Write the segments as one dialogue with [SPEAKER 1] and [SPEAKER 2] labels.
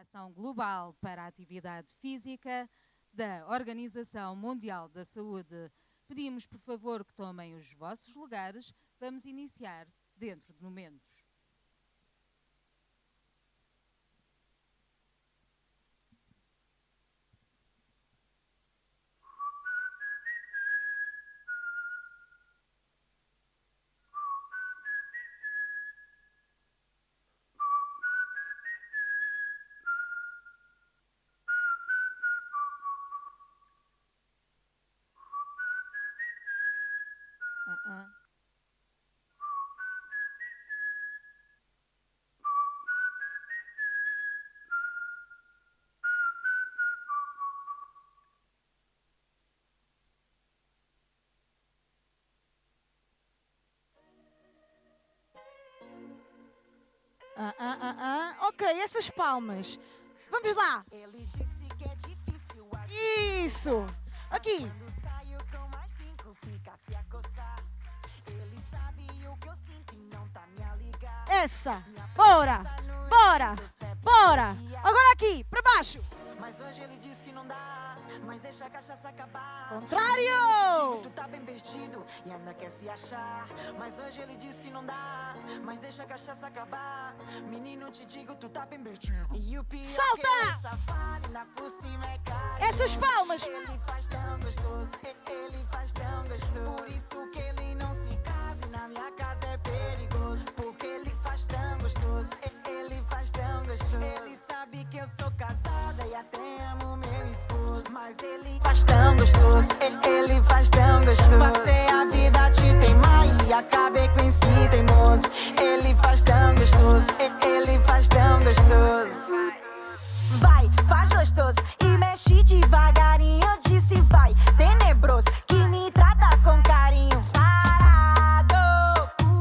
[SPEAKER 1] Ação Global para a Atividade Física da Organização Mundial da Saúde. Pedimos, por favor, que tomem os vossos lugares. Vamos iniciar dentro de momentos.
[SPEAKER 2] Ok, essas palmas. Vamos lá. Isso. Aqui. Essa. Bora. Bora. Bora. Agora aqui, para baixo.
[SPEAKER 3] Mas hoje ele diz que não dá, mas deixa a cachaça acabar.
[SPEAKER 2] Contrário!
[SPEAKER 3] Tu tá bem perdido e ainda quer se achar. Mas hoje ele diz que não dá, mas deixa a cachaça acabar. Menino, te digo, tu tá bem perdido. E o pior
[SPEAKER 2] solta!
[SPEAKER 3] Que ele é safado, ainda por cima é caro.
[SPEAKER 2] Essas palmas!
[SPEAKER 3] Ele faz tão gostoso, ele faz tão gostoso. Por isso que ele não se casa e na minha casa é perigoso. Porque ele faz tão gostoso, ele faz tão gostoso. Ele sabe que eu sou casada e até amo meu esposo. Mas ele faz tão gostoso, ele faz tão gostoso. Passei a vida a te teimar e acabei com esse teimoso. Ele faz tão gostoso, ele faz tão gostoso. Vai, faz gostoso e mexe devagarinho. Eu disse vai, tenebroso, que me trata com carinho. Parado,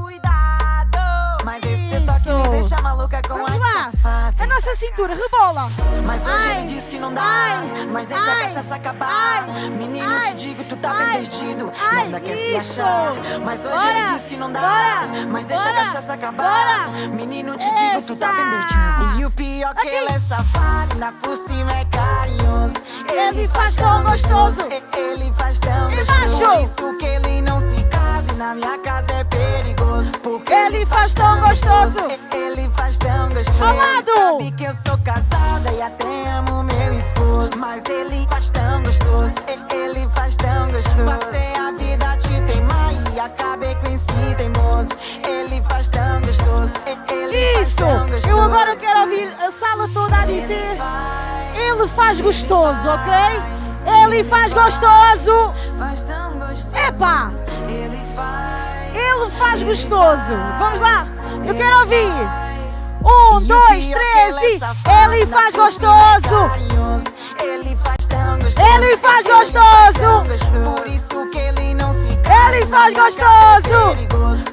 [SPEAKER 3] cuidado. Mas esse teu toque me deixa maluca com a safada.
[SPEAKER 2] A nossa cintura rebola.
[SPEAKER 3] Mas hoje ele diz que não dá, mas deixa a cachaça acabar. Menino, te digo, tu tá bem perdido e ainda quer se achar. Mas hoje ele diz que não dá, mas deixa a cachaça acabar. Menino, te digo, tu tá bem perdido. E o pior que ele é safado, ainda por cima é carinhoso.
[SPEAKER 2] Ele faz tão gostoso.
[SPEAKER 3] Ele faz tão gostoso. Por isso que ele não se casa e na minha casa é perigoso. Porque
[SPEAKER 2] ele faz tão gostoso.
[SPEAKER 3] Ele faz tão gostoso.
[SPEAKER 2] Ao lado.
[SPEAKER 3] Sabe que eu sou casada e até amo meu esposo. Mas ele faz tão gostoso. Ele faz tão gostoso. Passei a vida a te teimar e acabei com esse teimoso. Ele faz tão gostoso. Ele faz tão gostoso.
[SPEAKER 2] Eu agora quero ouvir a sala toda a dizer: ele faz gostoso, ok? Ele faz gostoso.
[SPEAKER 3] Faz tão gostoso.
[SPEAKER 2] Epa!
[SPEAKER 3] Ele
[SPEAKER 2] faz gostoso. Vamos lá. Eu quero ouvir. 1, 2, 3 e ele faz gostoso.
[SPEAKER 3] Ele faz tão gostoso.
[SPEAKER 2] Ele faz gostoso.
[SPEAKER 3] Por isso que ele não se casa.
[SPEAKER 2] Ele faz gostoso.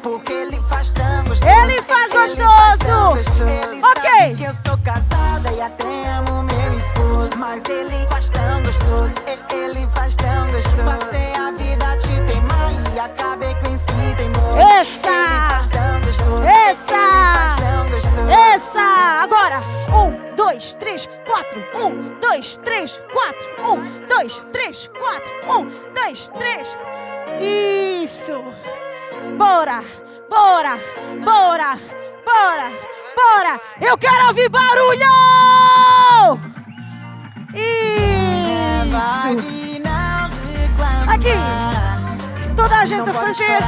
[SPEAKER 3] Porque ele faz tão gostoso.
[SPEAKER 2] Ele faz gostoso.
[SPEAKER 3] Ele
[SPEAKER 2] ok.
[SPEAKER 3] Sabe que eu sou casada e até amo meu esposo. Mas ele faz tão gostoso. Ele faz tão gostoso. Passei a vida a te teimar e acabei com esse teimoso.
[SPEAKER 2] Essa!
[SPEAKER 3] Ele faz tão gostoso.
[SPEAKER 2] Essa!
[SPEAKER 3] Ele faz tão gostoso.
[SPEAKER 2] Essa! Agora! 1, 2, 3, 4. 1, 2, 3, 4. 1, 2, 3, 4. 1, 2, 3. Isso! Bora! Bora! Bora! Bora! Bora! Eu quero ouvir barulho! Isso! Aqui! Toda a gente a fazer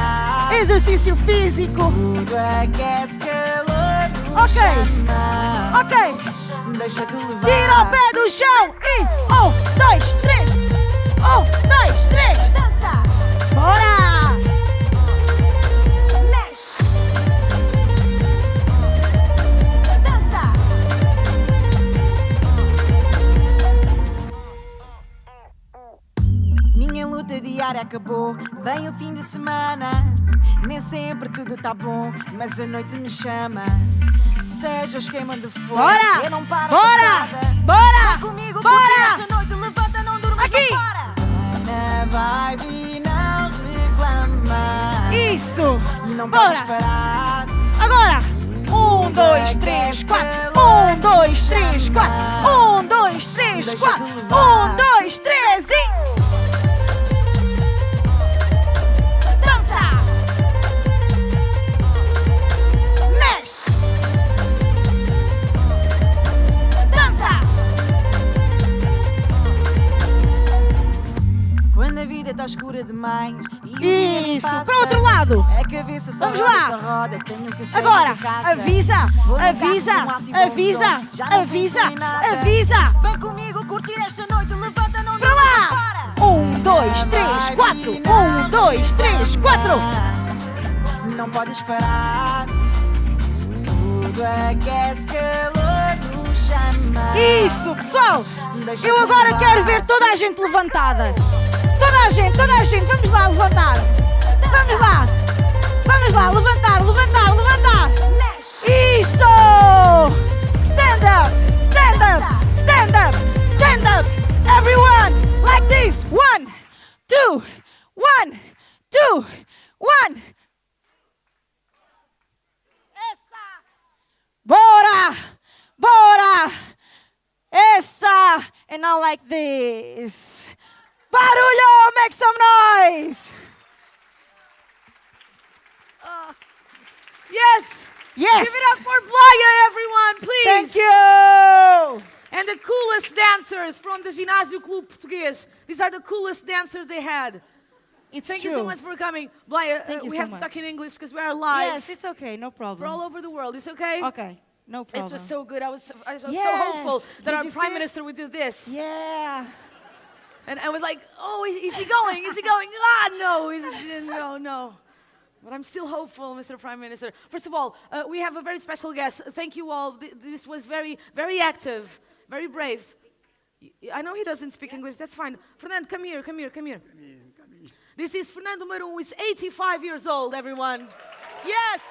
[SPEAKER 2] exercício físico. Ok! Ok! Tira o pé do chão e 1, 2, 3. 1, 2, 3.
[SPEAKER 3] Dança!
[SPEAKER 2] Bora!
[SPEAKER 3] Mexe! Dança! Minha luta diária acabou, vem o fim de semana. Nem sempre tudo tá bom, mas a noite me chama. Seja o esquema de fogo,
[SPEAKER 2] Bora!
[SPEAKER 3] eu não paro
[SPEAKER 2] Bora!
[SPEAKER 3] passada.
[SPEAKER 2] Bora!
[SPEAKER 3] Vai comigo,
[SPEAKER 2] Bora!
[SPEAKER 3] porque esta noite levanta, não durmas,
[SPEAKER 2] Aqui!
[SPEAKER 3] não para. Vai na vibe e não reclama.
[SPEAKER 2] Isso!
[SPEAKER 3] Não
[SPEAKER 2] Bora!
[SPEAKER 3] podes parar.
[SPEAKER 2] Agora! 1, 2, 3, 4. 1, 2, 3, 4. 1, 2, 3, 4. 1, 2, 3 e... Dança! Mexe! Dança!
[SPEAKER 3] Quando a vida tá escura demais e
[SPEAKER 2] Isso, para o outro lado.
[SPEAKER 3] a cabeça só
[SPEAKER 2] Vamos
[SPEAKER 3] roda,
[SPEAKER 2] lá.
[SPEAKER 3] só roda, tenho que sair
[SPEAKER 2] Agora,
[SPEAKER 3] de casa.
[SPEAKER 2] avisa,
[SPEAKER 3] Vou no carro
[SPEAKER 2] avisa,
[SPEAKER 3] com alto e bom
[SPEAKER 2] avisa,
[SPEAKER 3] som. Já não
[SPEAKER 2] avisa,
[SPEAKER 3] penso em nada.
[SPEAKER 2] avisa.
[SPEAKER 3] Vem comigo curtir esta noite, levanta, não
[SPEAKER 2] Para lá. 1, 2, 3, 4. 1, 2, 3, 4.
[SPEAKER 3] Não podes parar. Tudo aquece, calor nos chama.
[SPEAKER 2] Isso, pessoal.
[SPEAKER 3] Deixa
[SPEAKER 2] Eu agora
[SPEAKER 3] levar.
[SPEAKER 2] quero ver toda a gente levantada. Toda a gente, vamos lá levantar. Vamos lá. Vamos lá, levantar, levantar, levantar. Isso! Stand up, stand up, stand up, stand up. Everyone, like this. 1, 2, 1, 2, 1. Essa! Bora! Bora! Essa! And now like this. Barulho! Make some noise!
[SPEAKER 4] Yes!
[SPEAKER 2] Yes!
[SPEAKER 4] Give it up for Blaya, everyone, please!
[SPEAKER 2] Thank you!
[SPEAKER 4] And the coolest dancers from the Ginásio Clube Português. These are the coolest dancers they had.
[SPEAKER 2] It's
[SPEAKER 4] Thank
[SPEAKER 2] true.
[SPEAKER 4] you so much for coming. Blaya,
[SPEAKER 2] Thank you
[SPEAKER 4] we
[SPEAKER 2] so
[SPEAKER 4] have to
[SPEAKER 2] much.
[SPEAKER 4] talk in English because we are live.
[SPEAKER 2] Yes, it's okay, no
[SPEAKER 4] For
[SPEAKER 2] problem.
[SPEAKER 4] all over the world. It's okay?
[SPEAKER 2] Okay, no
[SPEAKER 4] This
[SPEAKER 2] problem.
[SPEAKER 4] was so good. I was so
[SPEAKER 2] Yes.
[SPEAKER 4] hopeful that
[SPEAKER 2] Did
[SPEAKER 4] our
[SPEAKER 2] you see
[SPEAKER 4] Prime
[SPEAKER 2] it?
[SPEAKER 4] Minister would do this.
[SPEAKER 2] Yeah.
[SPEAKER 4] And I was like, oh, is he going? Is he going? Ah, no. No. But I'm still hopeful, Mr. Prime Minister. First of all, we have a very special guest. Thank you all. This was very, very active, very brave. I know he doesn't speak English. That's fine. Fernando, come here. This is Fernando Marum, who is 85 years old, everyone. Yes.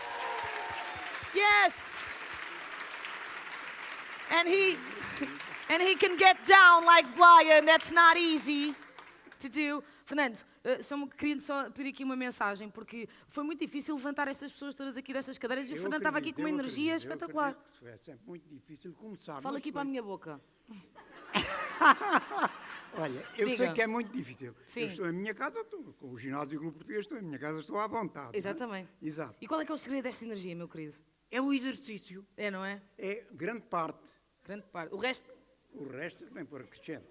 [SPEAKER 4] And he can get down like Blaya, and that's not easy to do. Fernando, queria só pedir aqui uma mensagem, porque foi muito difícil levantar estas pessoas todas aqui destas cadeiras e o Fernando estava aqui com uma energia espetacular.
[SPEAKER 5] É sempre muito difícil começar.
[SPEAKER 4] Fala aqui para a minha boca.
[SPEAKER 5] Olha, eu
[SPEAKER 4] Diga.
[SPEAKER 5] sei que é muito difícil.
[SPEAKER 4] Sim.
[SPEAKER 5] Eu estou em minha casa, estou com o ginásio Clube Português, estou em minha casa, estou à vontade. não é?
[SPEAKER 4] Exatamente.
[SPEAKER 5] Exato.
[SPEAKER 4] E qual é que é o segredo desta energia, meu querido?
[SPEAKER 5] É o exercício,
[SPEAKER 4] É, não é?
[SPEAKER 5] é grande parte.
[SPEAKER 4] Grande parte. O resto,
[SPEAKER 5] O resto vem por acrescento.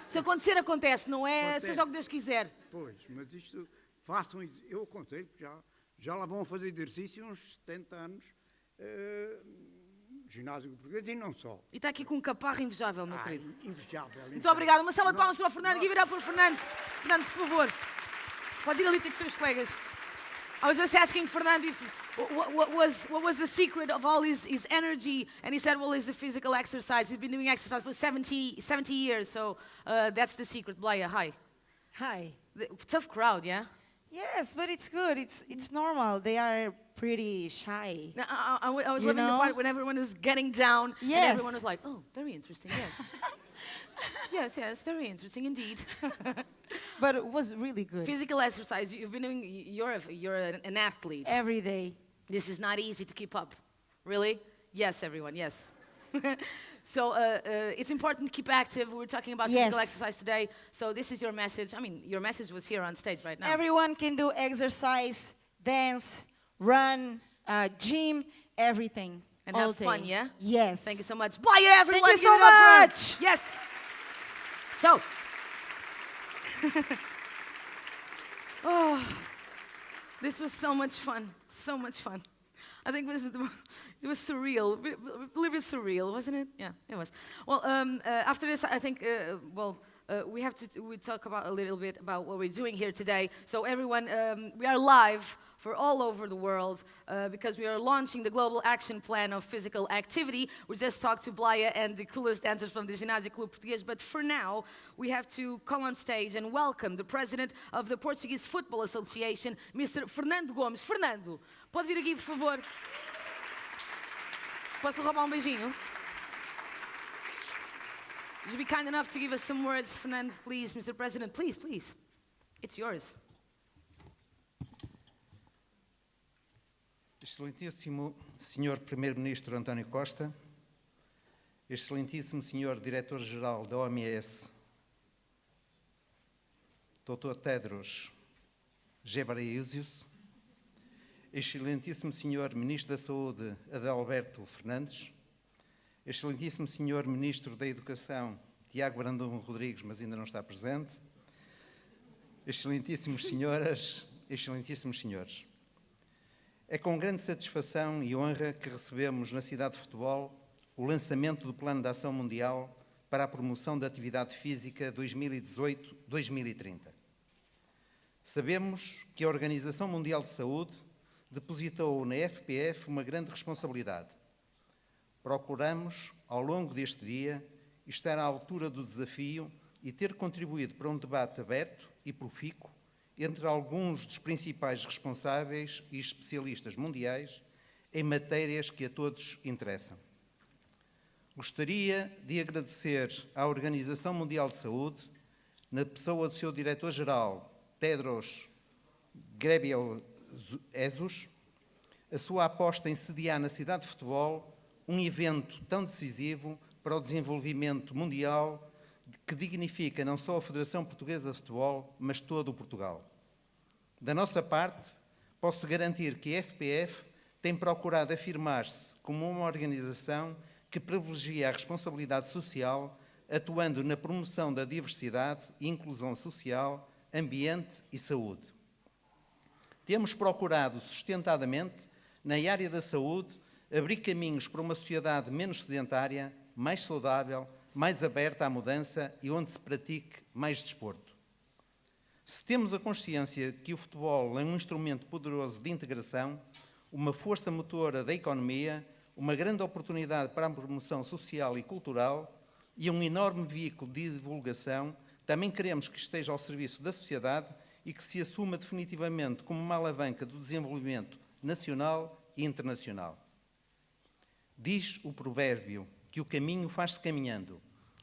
[SPEAKER 4] se acontecer, acontece, não é?
[SPEAKER 5] Acontece.
[SPEAKER 4] Seja o que Deus quiser.
[SPEAKER 5] Pois, mas isto, façam, eu aconselho, já lá vão a fazer exercício uns 70 anos, ginásio Clube Português e não só.
[SPEAKER 4] E está aqui com um caparro invejável, meu querido.
[SPEAKER 5] Invejável.
[SPEAKER 4] Muito obrigada. Uma salva de palmas para o Fernando. Give it up for Fernando. Fernando, por favor. Pode ir ali ter com os seus colegas. I was just asking Fernando if, what was the secret of all his energy, and he said, well, it's the physical exercise. He's been doing exercise for 70 years, so that's the secret. Blaya, hi.
[SPEAKER 2] Hi.
[SPEAKER 4] Tough crowd, yeah?
[SPEAKER 2] Yes, but it's good. It's normal. They are pretty shy.
[SPEAKER 4] Now, I was
[SPEAKER 2] You
[SPEAKER 4] loving the
[SPEAKER 2] know?
[SPEAKER 4] part when everyone was getting down, and
[SPEAKER 2] Yes.
[SPEAKER 4] everyone was like, oh, very interesting, yes. yes, very interesting indeed.
[SPEAKER 2] But it was really good.
[SPEAKER 4] Physical exercise, you've been doing, you're an athlete.
[SPEAKER 2] Every day.
[SPEAKER 4] This is not easy to keep up. Really? Yes, everyone, yes. So it's important to keep active. We're talking about physical
[SPEAKER 2] Yes.
[SPEAKER 4] exercise today. So this is your message. I mean, your message was here on stage right now.
[SPEAKER 2] Everyone can do exercise, dance, run, gym, everything.
[SPEAKER 4] And
[SPEAKER 2] all
[SPEAKER 4] have fun,
[SPEAKER 2] day.
[SPEAKER 4] yeah?
[SPEAKER 2] Yes.
[SPEAKER 4] Thank you so much. Blaya, everyone.
[SPEAKER 2] you
[SPEAKER 4] give
[SPEAKER 2] so
[SPEAKER 4] it up for her.
[SPEAKER 2] much.
[SPEAKER 4] Yes. So. Oh, this was so much fun. So much fun. I think it was surreal. I believe it's surreal, wasn't it? Yeah, it was. Well, after this, I think, we have to talk about a little bit about what we're doing here today. So everyone, we are live for all over the world because we are launching the Global Action Plan of Physical Activity. We just talked to Blaya and the coolest dancers from the Ginásio Clube Português, but for now, we have to call on stage and welcome the president of the Portuguese Football Association, Mr. Fernando Gomes. Fernando, pode vir aqui, por favor? Posso roubar beijinho? Would you be kind enough to give us some words, Fernando, please, Mr. President? Please, please. It's yours.
[SPEAKER 6] Excelentíssimo Senhor Primeiro-Ministro António Costa, Excelentíssimo Senhor Diretor-Geral da OMS, Dr. Tedros Ghebreyesus, Excelentíssimo Senhor Ministro da Saúde Adalberto Fernandes, Excelentíssimo Senhor Ministro da Educação Tiago Brandão Rodrigues, mas ainda não está presente, Excelentíssimas Senhoras, Excelentíssimos Senhores, é com grande satisfação e honra que recebemos na cidade de Futebol o lançamento do Plano de Ação Mundial para a Promoção da Atividade Física 2018-2030. Sabemos que a Organização Mundial de Saúde depositou na FPF uma grande responsabilidade. Procuramos, ao longo deste dia, estar à altura do desafio e ter contribuído para um debate aberto e profícuo entre alguns dos principais responsáveis e especialistas mundiais em matérias que a todos interessam. Gostaria de agradecer à Organização Mundial de Saúde, na pessoa do seu Diretor-Geral, Tedros Ghebreyesus, a sua aposta em sediar na cidade de Futebol um evento tão decisivo para o desenvolvimento mundial que dignifica não só a Federação Portuguesa de Futebol, mas todo o Portugal. Da nossa parte, posso garantir que a FPF tem procurado afirmar-se como uma organização que privilegia a responsabilidade social, atuando na promoção da diversidade e inclusão social, ambiente e saúde. Temos procurado sustentadamente, na área da saúde, abrir caminhos para uma sociedade menos sedentária, mais saudável, mais aberta à mudança e onde se pratique mais desporto. Se temos a consciência que o futebol é um instrumento poderoso de integração, uma força motora da economia, uma grande oportunidade para a promoção social e cultural e um enorme veículo de divulgação, também queremos que esteja ao serviço da sociedade e que se assuma definitivamente como uma alavanca do desenvolvimento nacional e internacional. Diz o provérbio que o caminho faz-se caminhando,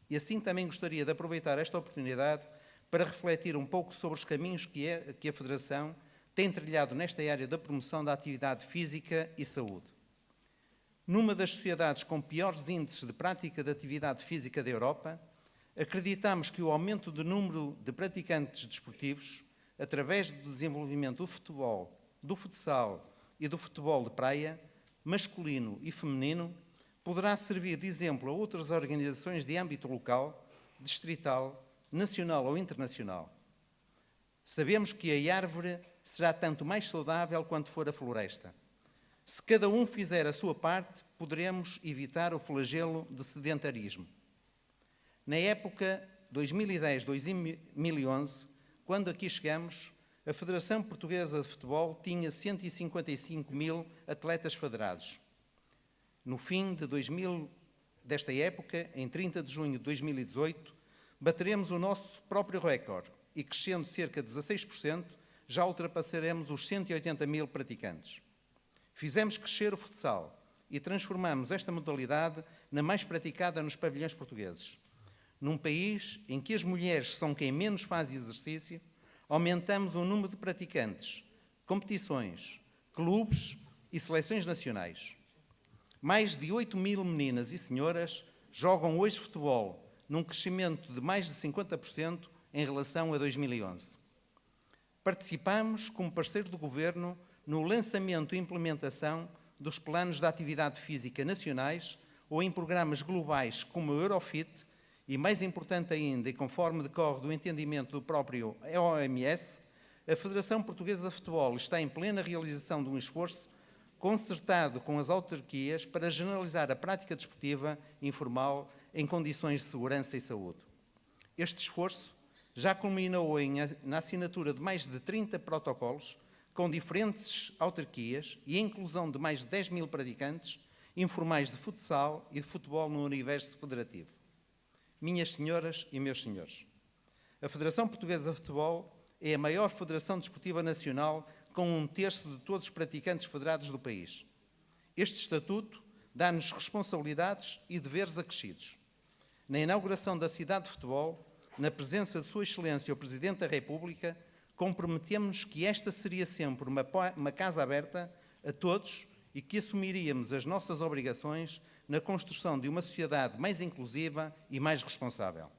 [SPEAKER 6] e assim também gostaria de aproveitar esta oportunidade para refletir um pouco sobre os caminhos que a Federação tem trilhado nesta área da promoção da atividade física e saúde. Numa das sociedades com piores índices de prática de atividade física da Europa, acreditamos que o aumento do número de praticantes desportivos, através do desenvolvimento do futebol, do futsal e do futebol de praia, masculino e feminino, poderá servir de exemplo a outras organizações de âmbito local, distrital, nacional ou internacional. Sabemos que a árvore será tanto mais saudável quanto for a floresta. Se cada um fizer a sua parte, poderemos evitar o flagelo de sedentarismo. Na época 2010-2011, quando aqui chegamos, a Federação Portuguesa de Futebol tinha 155 mil atletas federados. No fim desta época, em 30 de junho de 2018, bateremos o nosso próprio recorde e, crescendo cerca de 16%, já ultrapassaremos os 180 mil praticantes. Fizemos crescer o futsal e transformamos esta modalidade na mais praticada nos pavilhões portugueses. Num país em que as mulheres são quem menos faz exercício, aumentamos o número de praticantes, competições, clubes e seleções nacionais. Mais de 8 mil meninas e senhoras jogam hoje futebol, num crescimento de mais de 50% em relação a 2011. Participamos como parceiro do Governo no lançamento e implementação dos planos de atividade física nacionais ou em programas globais como o Eurofit e, mais importante ainda, e conforme decorre do entendimento do próprio OMS, a Federação Portuguesa de Futebol está em plena realização de um esforço concertado com as autarquias para generalizar a prática desportiva informal em condições de segurança e saúde. Este esforço já culminou na assinatura de mais de 30 protocolos com diferentes autarquias e a inclusão de mais de 10 mil praticantes informais de futsal e de futebol no universo federativo. Minhas senhoras e meus senhores, a Federação Portuguesa de Futebol é a maior federação desportiva nacional com 1/3 de todos os praticantes federados do país. Este estatuto dá-nos responsabilidades e deveres acrescidos. Na inauguração da cidade de futebol, na presença de Sua Excelência o Presidente da República, comprometemos-nos que esta seria sempre uma casa aberta a todos e que assumiríamos as nossas obrigações na construção de uma sociedade mais inclusiva e mais responsável.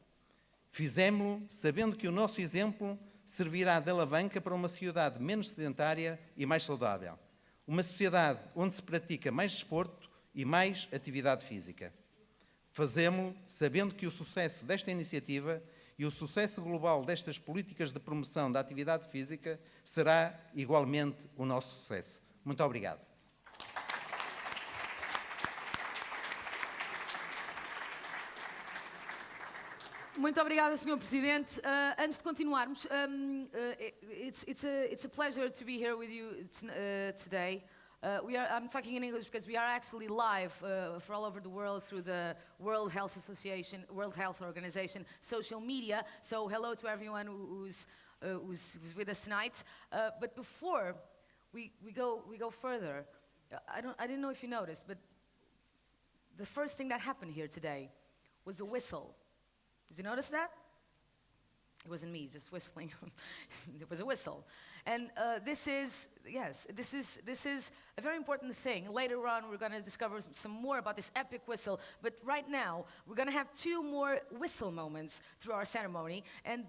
[SPEAKER 6] Fizemo-lo sabendo que o nosso exemplo servirá de alavanca para uma sociedade menos sedentária e mais saudável. Uma sociedade onde se pratica mais desporto e mais atividade física. Fazemo-lo sabendo que o sucesso desta iniciativa e o sucesso global destas políticas de promoção da atividade física será igualmente o nosso sucesso. Muito obrigado.
[SPEAKER 4] Muito obrigada, Sr. Presidente. Antes de continuarmos, it's a pleasure to be here with you today. I'm talking in English because we are actually live for all over the world through the World Health Organization social media. So hello to everyone who's with us tonight. But before we go further, I didn't know if you noticed, but the first thing that happened here today was a whistle. Did you notice that? It wasn't me just whistling. It was a whistle. And this is a very important thing. Later on, we're going to discover some more about this epic whistle. But right now, we're going to have 2 more whistle moments through our ceremony. And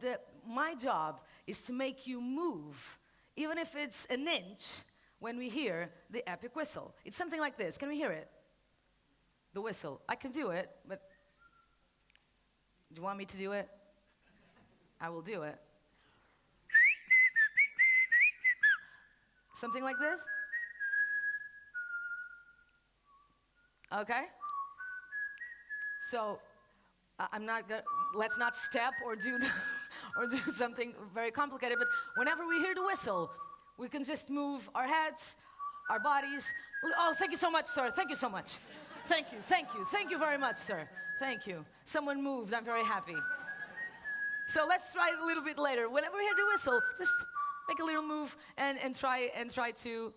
[SPEAKER 4] my job is to make you move, even if it's an inch, when we hear the epic whistle. It's something like this. Can we hear it? The whistle. I can do it, but do you want me to do it? I will do it. Something like this? Okay? So, I'm not gonna, let's not step or do or do something very complicated, but whenever we hear the whistle, we can just move our heads, our bodies. Oh, thank you so much, sir. Thank you so much. Thank you, thank you. Thank you very much, sir. Thank you. Someone moved, I'm very happy. So let's try it a little bit later. Whenever we hear the whistle, just make a little move and try to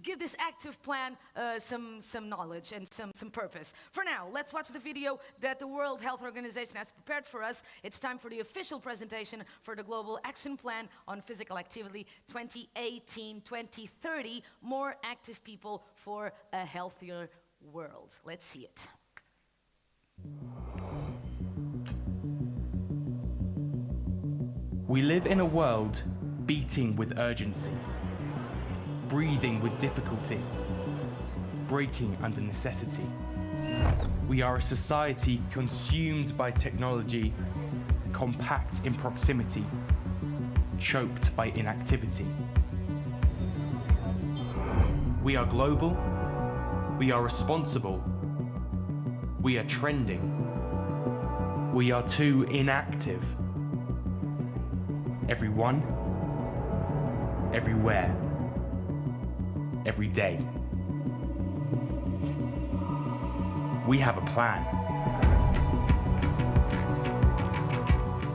[SPEAKER 4] give this active plan some knowledge and some purpose. For now, let's watch the video that the World Health Organization has prepared for us. It's time for the official presentation for the Global Action Plan on Physical Activity 2018-2030, More Active People for a Healthier World. Let's see it.
[SPEAKER 7] We live in a world beating with urgency, breathing with difficulty, breaking under necessity. We are a society consumed by technology, compact in proximity, choked by inactivity. We are global, we are responsible, we are trending, we are too inactive. Everyone, everywhere, every day. We have a plan.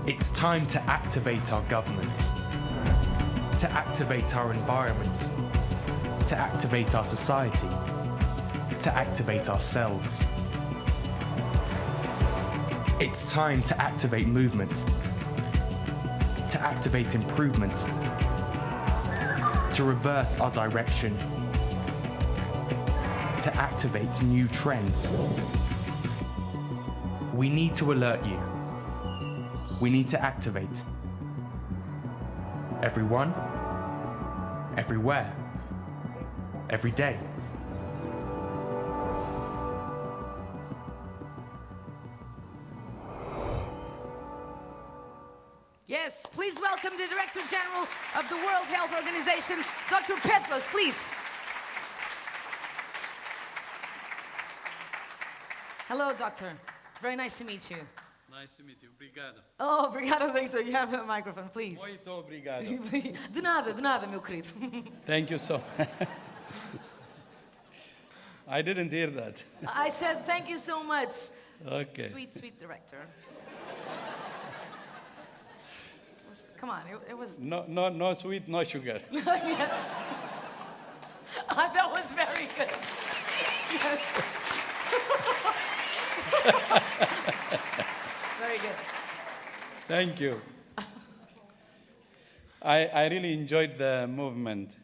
[SPEAKER 7] It's time to activate our governments, to activate our environment, to activate our society, to activate ourselves. It's time to activate movement, to activate improvement, to reverse our direction, to activate new trends. We need to alert you. We need to activate. Everyone, everywhere, every day.
[SPEAKER 4] Yes, please welcome the Director General of the World Health Organization, Dr. Petros, please. Hello, Doctor. It's very nice to meet you.
[SPEAKER 8] Nice to meet you. Obrigado.
[SPEAKER 4] Oh, obrigado, thanks. So you have a microphone, please.
[SPEAKER 8] Muito obrigado.
[SPEAKER 4] De nada, meu querido.
[SPEAKER 8] Thank you so. I didn't hear that.
[SPEAKER 4] I said thank you so much.
[SPEAKER 8] Okay.
[SPEAKER 4] Sweet, sweet director. Come on, it was...
[SPEAKER 8] No sweet, no sugar.
[SPEAKER 4] Yes. That was very good. Yes. Very good.
[SPEAKER 8] Thank you. I really enjoyed the movement.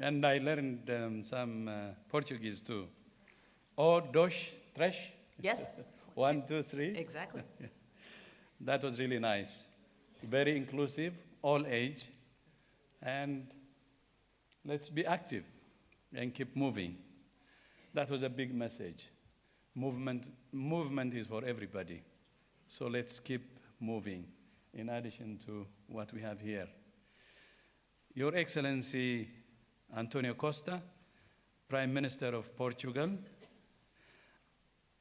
[SPEAKER 8] And I learned some Portuguese too. O, dos, tres.
[SPEAKER 4] Yes,
[SPEAKER 8] 1, 2, 3.
[SPEAKER 4] exactly.
[SPEAKER 8] That was really nice. Very inclusive, all age. And let's be active and keep moving. That was a big message. Movement is for everybody. So let's keep moving, in addition to what we have here. Your Excellency Antonio Costa, Prime Minister of Portugal,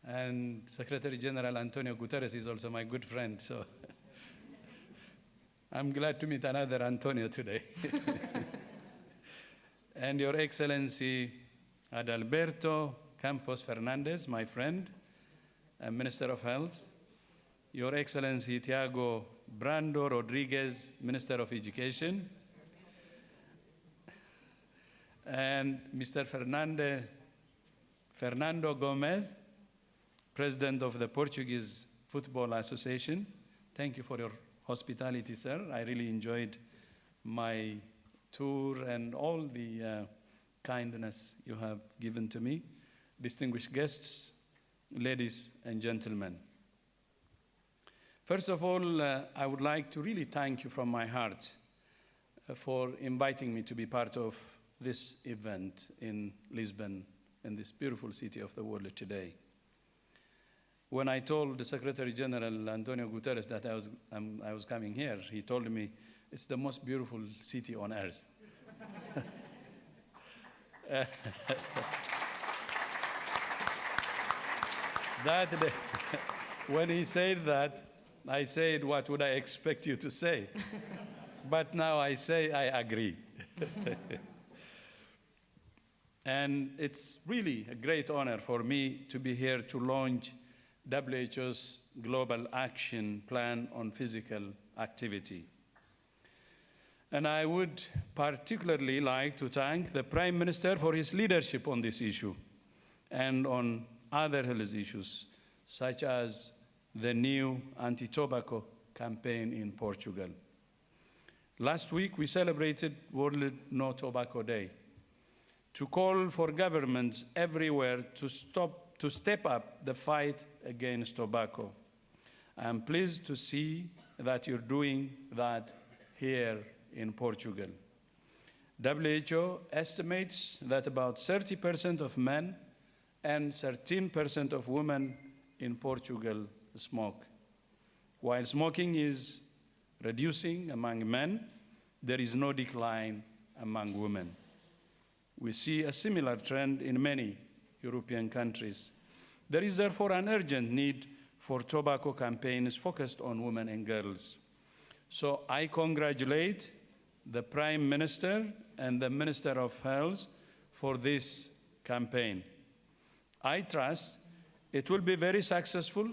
[SPEAKER 8] and Secretary General Antonio Guterres is also my good friend, so I'm glad to meet another Antonio today. And Your Excellency Adalberto Campos Fernandez, my friend, and Minister of Health, Your Excellency Tiago Brando Rodriguez, Minister of Education, and Mr. Fernando Gomez, President of the Portuguese Football Association. Thank you for your hospitality, sir. I really enjoyed my tour and all the kindness you have given to me. Distinguished guests, ladies and gentlemen. First of all, I would like to really thank you from my heart for inviting me to be part of this event in Lisbon, in this beautiful city of the world today. When I told the Secretary General Antonio Guterres that I was coming here, he told me, it's the most beautiful city on earth. That day, when he said that, I said, what would I expect you to say? But now I say I agree. And it's really a great honor for me to be here to launch WHO's Global Action Plan on Physical Activity. And I would particularly like to thank the Prime Minister for his leadership on this issue and on other health issues, such as the new anti-tobacco campaign in Portugal. Last week, we celebrated World No Tobacco Day to call for governments everywhere to step up the fight against tobacco. I am pleased to see that you're doing that here in Portugal. WHO estimates that about 30% of men and 13% of women in Portugal smoke. While smoking is reducing among men, there is no decline among women. We see a similar trend in many European countries. There is therefore an urgent need for tobacco campaigns focused on women and girls. So I congratulate the Prime Minister and the Minister of Health for this campaign. I trust it will be very successful,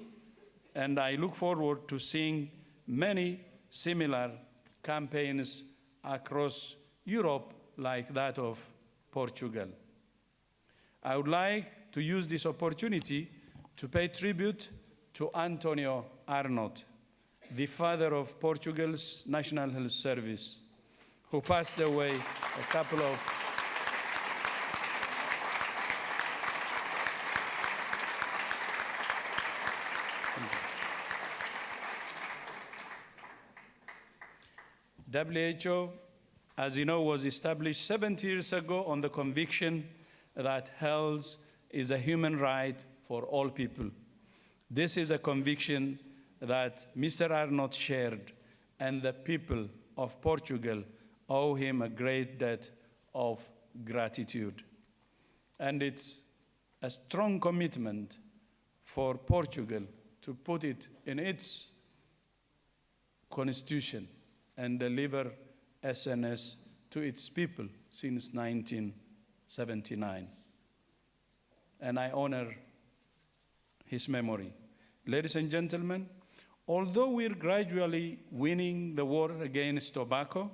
[SPEAKER 8] and I look forward to seeing many similar campaigns across Europe like that of Portugal. I would like to use this opportunity to pay tribute to Antonio Arnaut, the father of Portugal's National Health Service, who passed away a couple of WHO, as you know, was established 70 years ago on the conviction that health is a human right for all people. This is a conviction that Mr. Arnaut shared, and the people of Portugal owe him a great debt of gratitude. And it's a strong commitment for Portugal to put it in its constitution and deliver SNS to its people since 1979. And I honor his memory. Ladies and gentlemen, although we're gradually winning the war against tobacco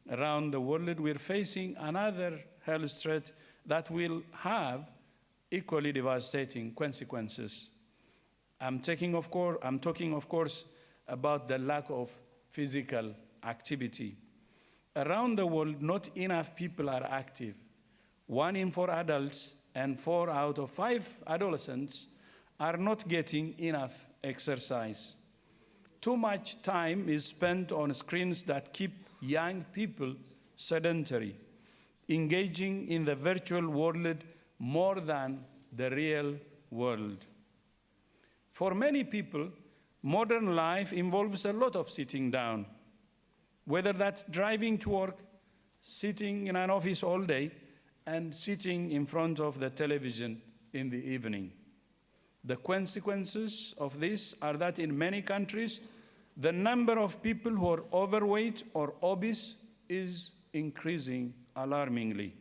[SPEAKER 8] around the world, we're facing another health threat that will have equally devastating consequences. I'm talking, of course, about the lack of physical activity. Around the world, not enough people are active 1 in 4 adults and 4 out of 5 adolescents are not getting enough exercise. Too much time is spent on screens that keep young people sedentary, engaging in the virtual world more than the real world. For many people, modern life involves a lot of sitting down, whether that's driving to work, sitting in an office all day, and sitting in front of the television in the evening. The consequences of this are that in many countries, the number of people who are overweight or obese is increasing alarmingly.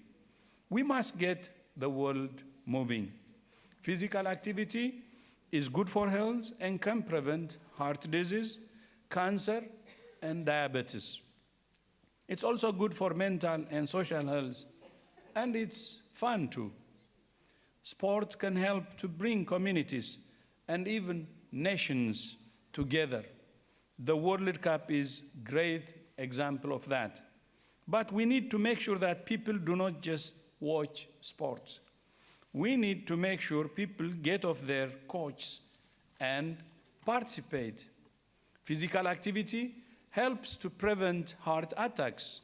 [SPEAKER 8] We must get the world moving. Physical activity is good for health and can prevent heart disease, cancer, and diabetes. It's also good for mental and social health, and it's fun too. Sport can help to bring communities and even nations together. The World Cup is a great example of that. But we need to make sure that people do not just watch sports. We need to make sure people get off their couches and participate. Physical activity helps to prevent heart attacks,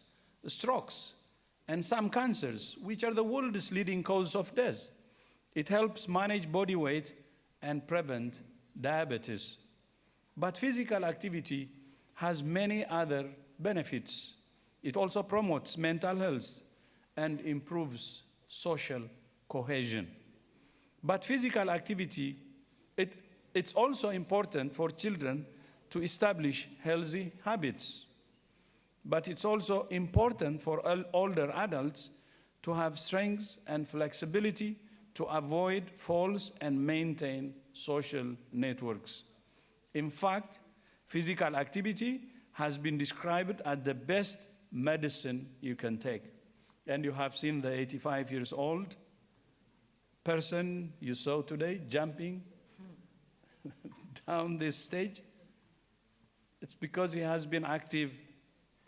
[SPEAKER 8] strokes, and some cancers, which are the world's leading cause of death. It helps manage body weight and prevent diabetes. But physical activity has many other benefits. It also promotes mental health and improves social cohesion. But physical activity, it's also important for children to establish healthy habits. But it's also important for older adults to have strength and flexibility to avoid falls and maintain social networks. In fact, physical activity has been described as the best medicine you can take. And you have seen the 85 years old person you saw today jumping down this stage. It's because he has been active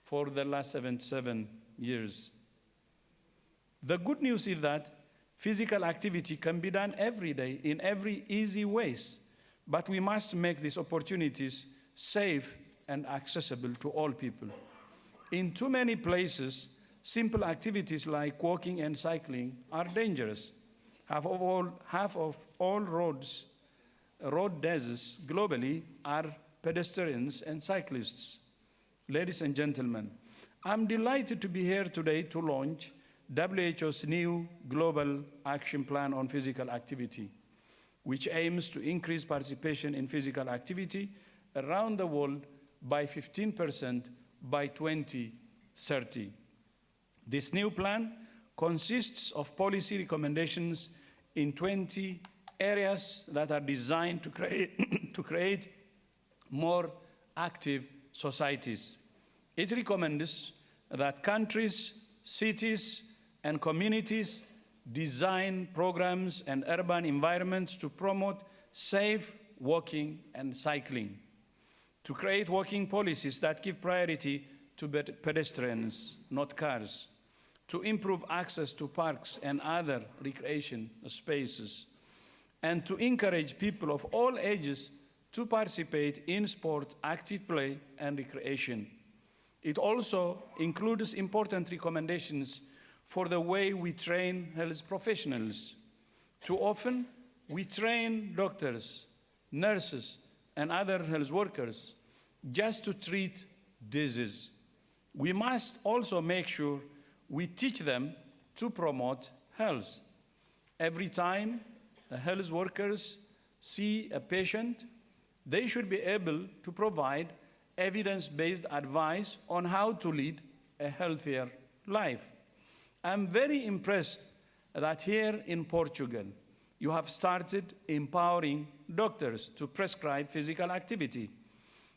[SPEAKER 8] for the last 77 years. The good news is that physical activity can be done every day in every easy ways, but we must make these opportunities safe and accessible to all people. In too many places, simple activities like walking and cycling are dangerous. Half of all road deaths globally are pedestrians and cyclists. Ladies and gentlemen, I'm delighted to be here today to launch WHO's new Global Action Plan on Physical Activity, which aims to increase participation in physical activity around the world by 15% by 2030. This new plan consists of policy recommendations in 20 areas that are designed to create more active societies. It recommends that countries, cities, and communities design programs and urban environments to promote safe walking and cycling, to create walking policies that give priority to pedestrians, not cars, to improve access to parks and other recreation spaces, and to encourage people of all ages to participate in sport, active play, and recreation. It also includes important recommendations for the way we train health professionals. Too often, we train doctors, nurses, and other health workers just to treat disease. We must also make sure we teach them to promote health. Every time the health workers see a patient, they should be able to provide evidence-based advice on how to lead a healthier life. I'm very impressed that here in Portugal, you have started empowering doctors to prescribe physical activity.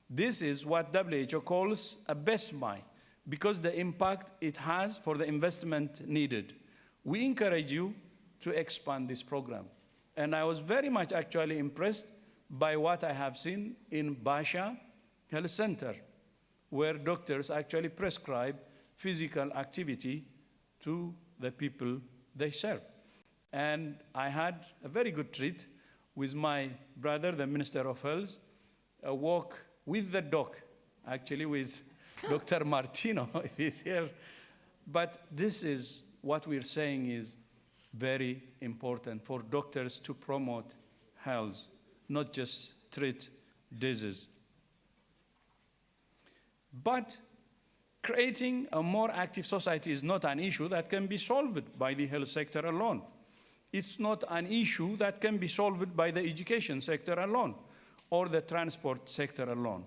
[SPEAKER 8] This is what WHO calls a best buy, because the impact it has for the investment needed. We encourage you to expand this program. And I was very much actually impressed by what I have seen in Basha Health Center, where doctors actually prescribe physical activity to the people they serve. And I had a very good treat with my brother, the Minister of Health, a walk with the doc, actually with Dr. Martino, if he's here. But this is what we're saying is very important for doctors to promote health, not just treat disease. But creating a more active society is not an issue that can be solved by the health sector alone. It's not an issue that can be solved by the education sector alone or the transport sector alone.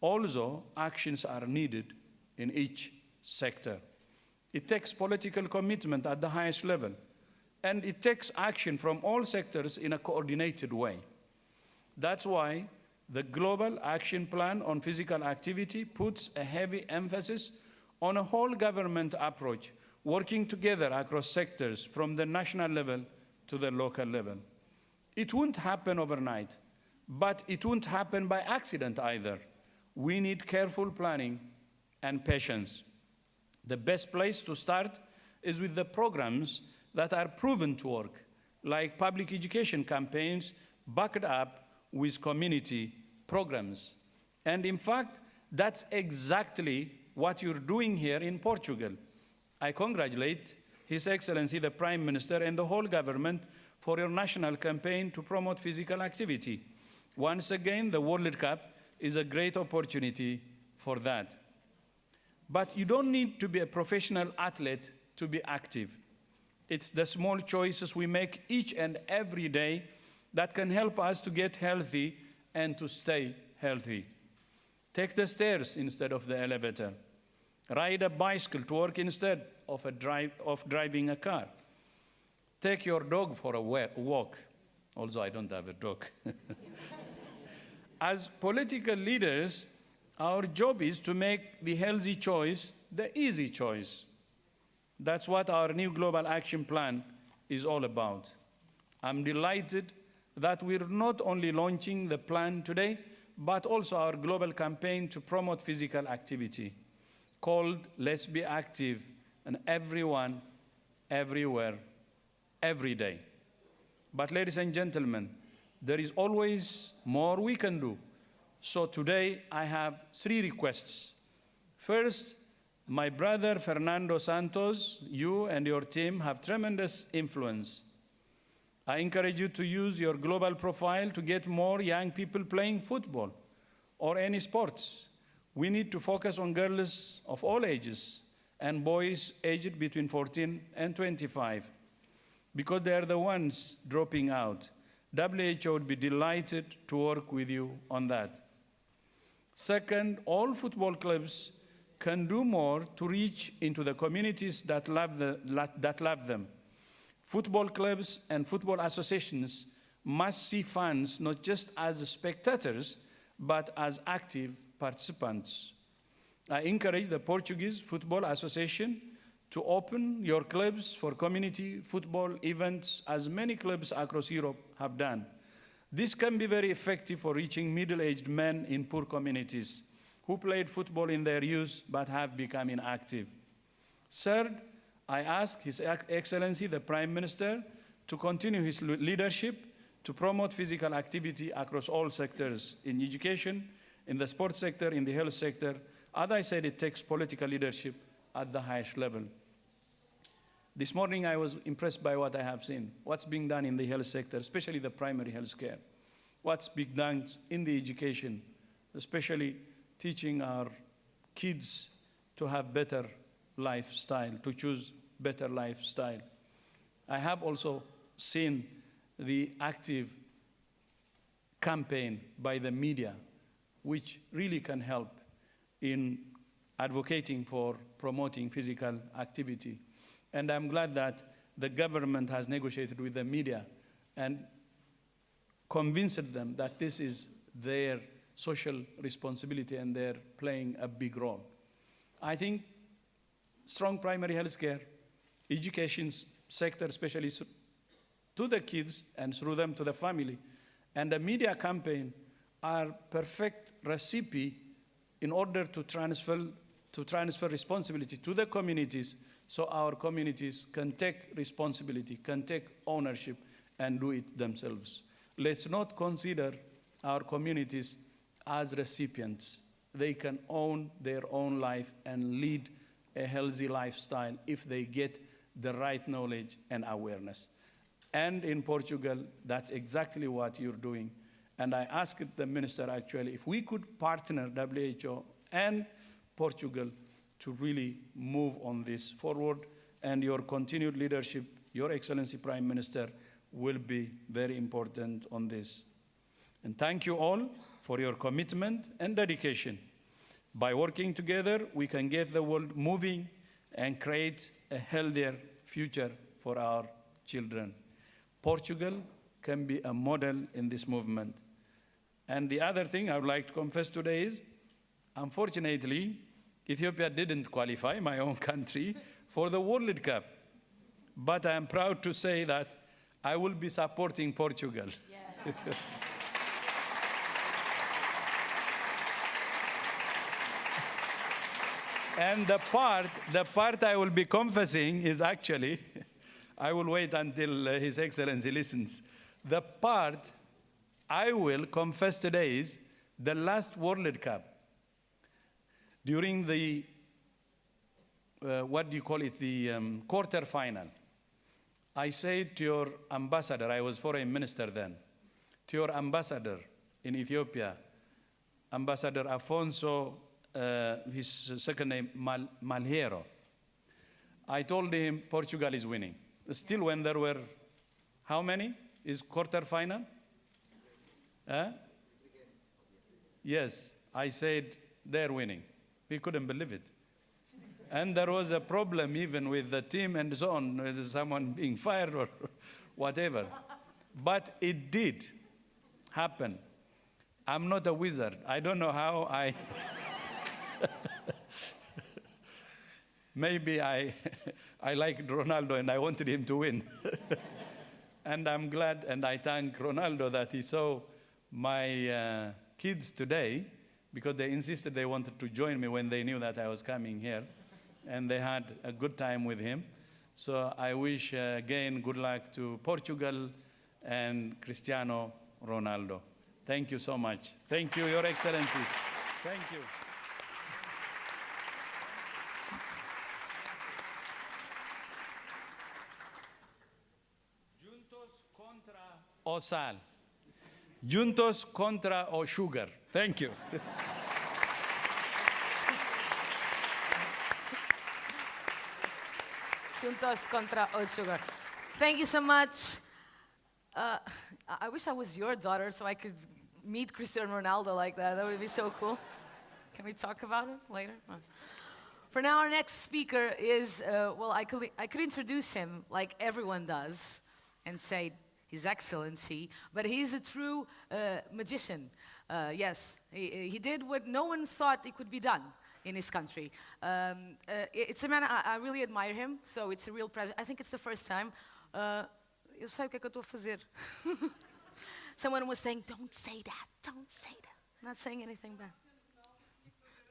[SPEAKER 8] Also, actions are needed in each sector. It takes political commitment at the highest level, and it takes action from all sectors in a coordinated way. That's why the Global Action Plan on Physical Activity puts a heavy emphasis on a whole government approach, working together across sectors from the national level to the local level. It won't happen overnight, but it won't happen by accident either. We need careful planning and patience. The best place to start is with the programs that are proven to work, like public education campaigns backed up with community programs. And in fact, that's exactly what you're doing here in Portugal. I congratulate His Excellency the Prime Minister and the whole government for your national campaign to promote physical activity. Once again, the World Cup is a great opportunity for that. But you don't need to be a professional athlete to be active. It's the small choices we make each and every day that can help us to get healthy and to stay healthy. Take the stairs instead of the elevator. Ride a bicycle to work instead of driving a car. Take your dog for a walk. Also, I don't have a dog. As political leaders, our job is to make the healthy choice the easy choice. That's what our new Global Action Plan is all about. I'm delighted that we're not only launching the plan today, but also our global campaign to promote physical activity, called Let's Be Active, and everyone, everywhere, every day. But ladies and gentlemen, there is always more we can do. So today I have 3 requests. First, my brother Fernando Santos, you and your team have tremendous influence. I encourage you to use your global profile to get more young people playing football or any sports. We need to focus on girls of all ages and boys aged between 14 and 25 because they are the ones dropping out. WHO would be delighted to work with you on that. Second, all football clubs can do more to reach into the communities that love them. Football clubs and football associations must see fans not just as spectators, but as active participants. I encourage the Portuguese Football Association to open your clubs for community football events, as many clubs across Europe have done. This can be very effective for reaching middle-aged men in poor communities who played football in their youth but have become inactive. Third, I ask His Excellency the Prime Minister to continue his leadership to promote physical activity across all sectors, in education, in the sports sector, in the health sector. As I said, it takes political leadership at the highest level. This morning I was impressed by what I have seen, what's being done in the health sector, especially the primary health care, what's being done in the education, especially teaching our kids to have better lifestyle, to choose better lifestyle. I have also seen the active campaign by the media, which really can help in advocating for promoting physical activity. And I'm glad that the government has negotiated with the media and convinced them that this is their social responsibility and they're playing a big role. I think strong primary health care, education sector, especially to the kids and through them to the family, and the media campaign are perfect recipe in order to transfer responsibility to the communities so our communities can take responsibility, can take ownership, and do it themselves. Let's not consider our communities as recipients. They can own their own life and lead a healthy lifestyle if they get the right knowledge and awareness. And in Portugal, that's exactly what you're doing. And I asked the minister actually if we could partner WHO and Portugal to really move on this forward, and your continued leadership, Your Excellency Prime Minister, will be very important on this. And thank you all for your commitment and dedication. By working together, we can get the world moving and create a healthier future for our children. Portugal can be a model in this movement. And the other thing I would like to confess today is, unfortunately, Ethiopia didn't qualify, my own country, for the World Cup. But I am proud to say that I will be supporting Portugal. Yes. And the part I will be confessing is actually, I will wait until His Excellency listens. The part I will confess today is the last World Cup. During the, quarter final, I said to your ambassador, I was foreign minister then, to your ambassador in Ethiopia, Ambassador Afonso, his second name, Malheiro. I told him Portugal is winning. Still when there were, how many is quarter final? Yes, I said they're winning. We couldn't believe it. And there was a problem even with the team and so on, with someone being fired or whatever. But it did happen. I'm not a wizard. I don't know how I... Maybe I liked Ronaldo and I wanted him to win. And I'm glad and I thank Ronaldo that he saw my kids today, because they insisted they wanted to join me when they knew that I was coming here. And they had a good time with him. So I wish again good luck to Portugal and Cristiano Ronaldo. Thank you so much. Thank you, Your Excellency. Thank you. Juntos contra o sal. Juntos contra o sugar. Thank you.
[SPEAKER 4] Juntos contra o sugar. Thank you so much. I wish I was your daughter so I could meet Cristiano Ronaldo like that. That would be so cool. Can we talk about it later? For now, our next speaker is, I could introduce him like everyone does and say His Excellency, but he's a true magician. Yes, he did what no one thought it could be done in his country. It's a man, I really admire him, so it's a real pleasure. I think it's the first time. Eu sei o que é que eu estou a fazer. Someone was saying, don't say that, don't say that. I'm not saying anything bad.